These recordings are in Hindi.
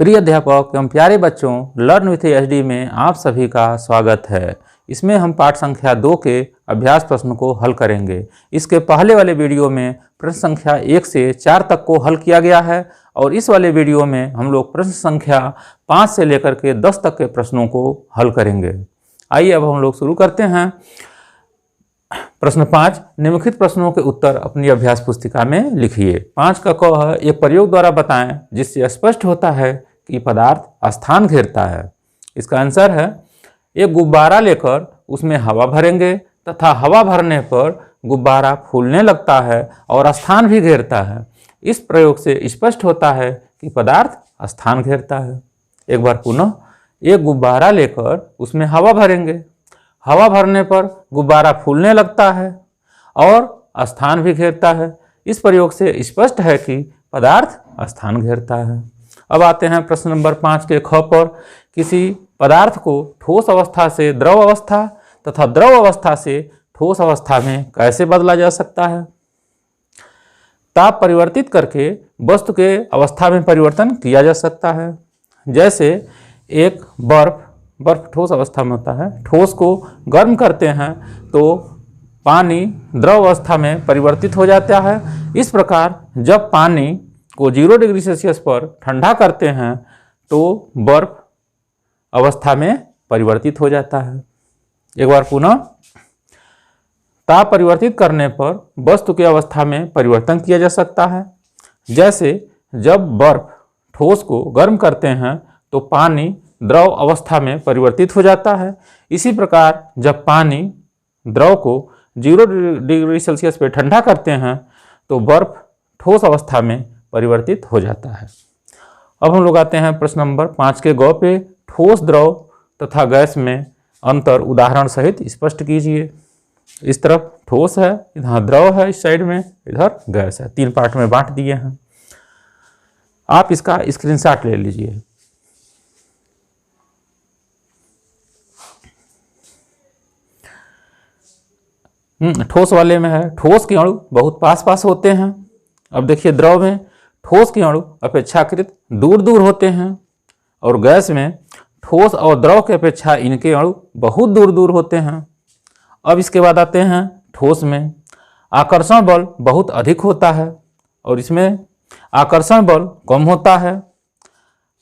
प्रिय अध्यापक एवं प्यारे बच्चों, लर्न विथ एचडी में आप सभी का स्वागत है। इसमें हम पाठ संख्या 2 के अभ्यास प्रश्न को हल करेंगे। इसके पहले वाले वीडियो में प्रश्न संख्या 1 से 4 तक को हल किया गया है और इस वाले वीडियो में हम लोग प्रश्न संख्या 5 से लेकर के 10 तक के प्रश्नों को हल करेंगे। आइए अब हम लोग शुरू करते हैं। प्रश्न 5, निम्नलिखित प्रश्नों के उत्तर अपनी अभ्यास पुस्तिका में लिखिए। 5 का क है, एक प्रयोग द्वारा बताएं जिससे स्पष्ट होता है कि पदार्थ स्थान घेरता है। इसका आंसर है, एक गुब्बारा लेकर उसमें हवा भरेंगे तथा हवा भरने पर गुब्बारा फूलने लगता है और स्थान भी घेरता है। इस प्रयोग से स्पष्ट होता है कि पदार्थ स्थान घेरता है। एक बार पुनः, एक गुब्बारा लेकर उसमें हवा भरेंगे, हवा भरने पर गुब्बारा फूलने लगता है और स्थान भी घेरता है। इस प्रयोग से स्पष्ट है कि पदार्थ स्थान घेरता है। अब आते हैं प्रश्न नंबर 5 के ख पर। किसी पदार्थ को ठोस अवस्था से द्रव अवस्था तथा द्रव अवस्था से ठोस अवस्था में कैसे बदला जा सकता है? ताप परिवर्तित करके वस्तु के अवस्था में परिवर्तन किया जा सकता है। जैसे एक बर्फ ठोस अवस्था में होता है, ठोस को गर्म करते हैं तो पानी द्रव अवस्था में परिवर्तित हो जाता है। इस प्रकार जब पानी को 0 डिग्री सेल्सियस पर ठंडा करते हैं तो बर्फ अवस्था में परिवर्तित हो जाता है। एक बार पुनः, ताप परिवर्तित करने पर वस्तु की अवस्था में परिवर्तन किया जा सकता है। जैसे जब बर्फ ठोस को गर्म करते हैं तो पानी द्रव अवस्था में परिवर्तित हो जाता है। इसी प्रकार जब पानी द्रव को 0 डिग्री सेल्सियस पर ठंडा करते हैं तो बर्फ ठोस अवस्था में परिवर्तित हो जाता है। अब हम लोग आते हैं प्रश्न नंबर 5 के ग पे। ठोस, द्रव तथा गैस में अंतर उदाहरण सहित स्पष्ट कीजिए। इस तरफ ठोस है, इधर द्रव है, इस साइड में इधर गैस है। 3 पार्ट में बांट दिए हैं। आप इसका स्क्रीनशॉट ले लीजिए। ठोस वाले में है, ठोस के अणु बहुत पास पास होते हैं। अब देखिए, द्रव में ठोस के अणु अपेक्षाकृत दूर दूर होते हैं और गैस में ठोस और द्रव के अपेक्षा इनके अणु बहुत दूर दूर होते हैं। अब इसके बाद आते हैं, ठोस में आकर्षण बल बहुत अधिक होता है और इसमें आकर्षण बल कम होता है।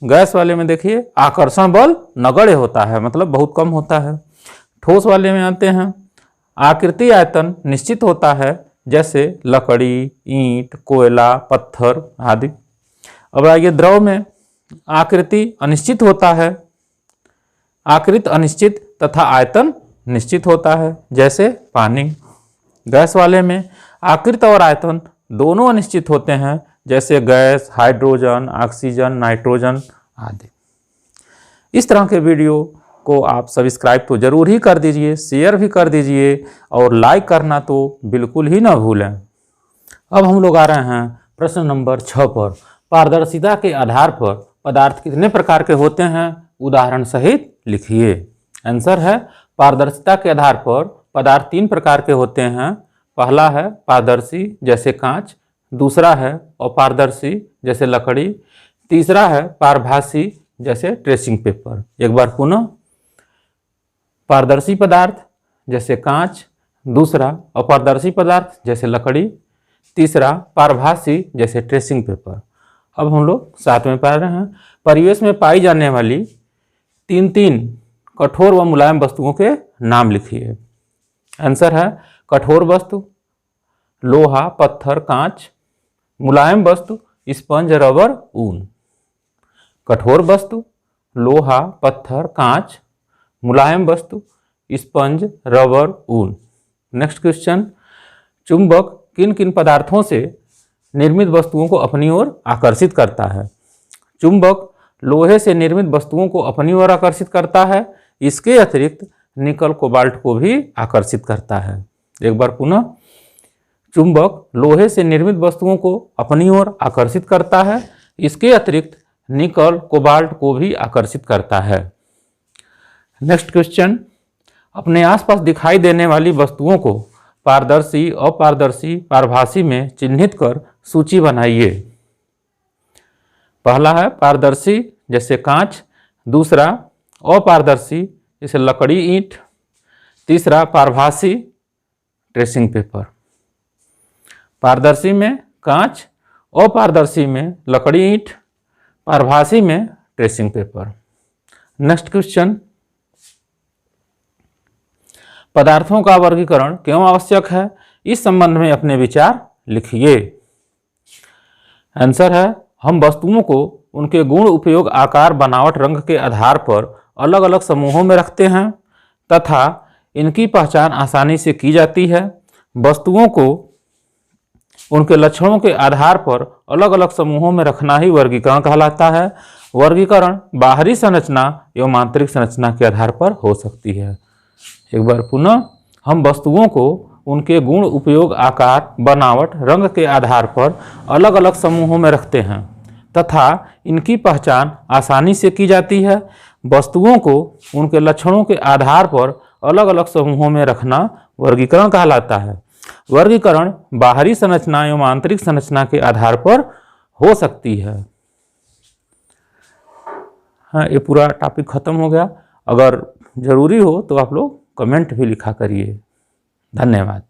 गैस वाले में देखिए, आकर्षण बल नगण्य होता है, मतलब बहुत कम होता है। ठोस वाले में आते हैं, आकृति आयतन निश्चित होता है, जैसे लकड़ी, ईंट, कोयला, पत्थर आदि। अब आइए, द्रव में आकृति अनिश्चित होता है। आकृति अनिश्चित तथा आयतन निश्चित होता है, जैसे पानी। गैस वाले में आकृति और आयतन दोनों अनिश्चित होते हैं, जैसे गैस, हाइड्रोजन, ऑक्सीजन, नाइट्रोजन आदि। इस तरह के वीडियो को आप सब्सक्राइब तो जरूर ही कर दीजिए, शेयर भी कर दीजिए और लाइक करना तो बिल्कुल ही ना भूलें। अब हम लोग आ रहे हैं प्रश्न नंबर 6 पर। पारदर्शिता के आधार पर पदार्थ कितने प्रकार के होते हैं? उदाहरण सहित लिखिए। आंसर है, पारदर्शिता के आधार पर पदार्थ 3 प्रकार के होते हैं। पहला है पारदर्शी, जैसे कांच। दूसरा है अपारदर्शी, जैसे लकड़ी। तीसरा है पारभासी, जैसे ट्रेसिंग पेपर। एक बार पुनः, पारदर्शी पदार्थ जैसे कांच, दूसरा अपारदर्शी पदार्थ जैसे लकड़ी, तीसरा पारभासी जैसे ट्रेसिंग पेपर। अब हम लोग 7 में पढ़ रहे हैं, परिवेश में पाई जाने वाली 3 कठोर व मुलायम वस्तुओं के नाम लिखिए। आंसर है, कठोर वस्तु लोहा, पत्थर, कांच। मुलायम वस्तु स्पंज, रबर, ऊन। कठोर वस्तु लोहा, पत्थर, कांच। मुलायम वस्तु स्पंज, रबर, ऊन। नेक्स्ट क्वेश्चन, चुंबक किन किन पदार्थों से निर्मित वस्तुओं को अपनी ओर आकर्षित करता है? चुंबक लोहे से निर्मित वस्तुओं को अपनी ओर आकर्षित करता है। इसके अतिरिक्त निकल, कोबाल्ट को भी आकर्षित करता है। एक बार पुनः, चुंबक लोहे से निर्मित वस्तुओं को अपनी ओर आकर्षित करता है। इसके अतिरिक्त निकल, कोबाल्ट को भी आकर्षित करता है। नेक्स्ट क्वेश्चन, अपने आसपास दिखाई देने वाली वस्तुओं को पारदर्शी, अपारदर्शी, पारभासी में चिन्हित कर सूची बनाइए। पहला है पारदर्शी जैसे कांच, दूसरा अपारदर्शी जैसे लकड़ी ईंट, तीसरा पारभासी ट्रेसिंग पेपर। पारदर्शी में कांच, अपारदर्शी में लकड़ी ईंट, पारभासी में ट्रेसिंग पेपर। नेक्स्ट क्वेश्चन, पदार्थों का वर्गीकरण क्यों आवश्यक है, इस संबंध में अपने विचार लिखिए। आंसर है, हम वस्तुओं को उनके गुण, उपयोग, आकार, बनावट, रंग के आधार पर अलग अलग समूहों में रखते हैं तथा इनकी पहचान आसानी से की जाती है। वस्तुओं को उनके लक्षणों के आधार पर अलग अलग समूहों में रखना ही वर्गीकरण कहलाता है। वर्गीकरण बाहरी संरचना एवं आंतरिक संरचना के आधार पर हो सकती है। एक बार पुनः, हम वस्तुओं को उनके गुण, उपयोग, आकार, बनावट, रंग के आधार पर अलग अलग समूहों में रखते हैं तथा इनकी पहचान आसानी से की जाती है। वस्तुओं को उनके लक्षणों के आधार पर अलग अलग समूहों में रखना वर्गीकरण कहलाता है। वर्गीकरण बाहरी संरचना एवं आंतरिक संरचना के आधार पर हो सकती है। हाँ, ये पूरा टॉपिक खत्म हो गया। अगर जरूरी हो तो आप लोग कमेंट भी लिखा करिए। धन्यवाद।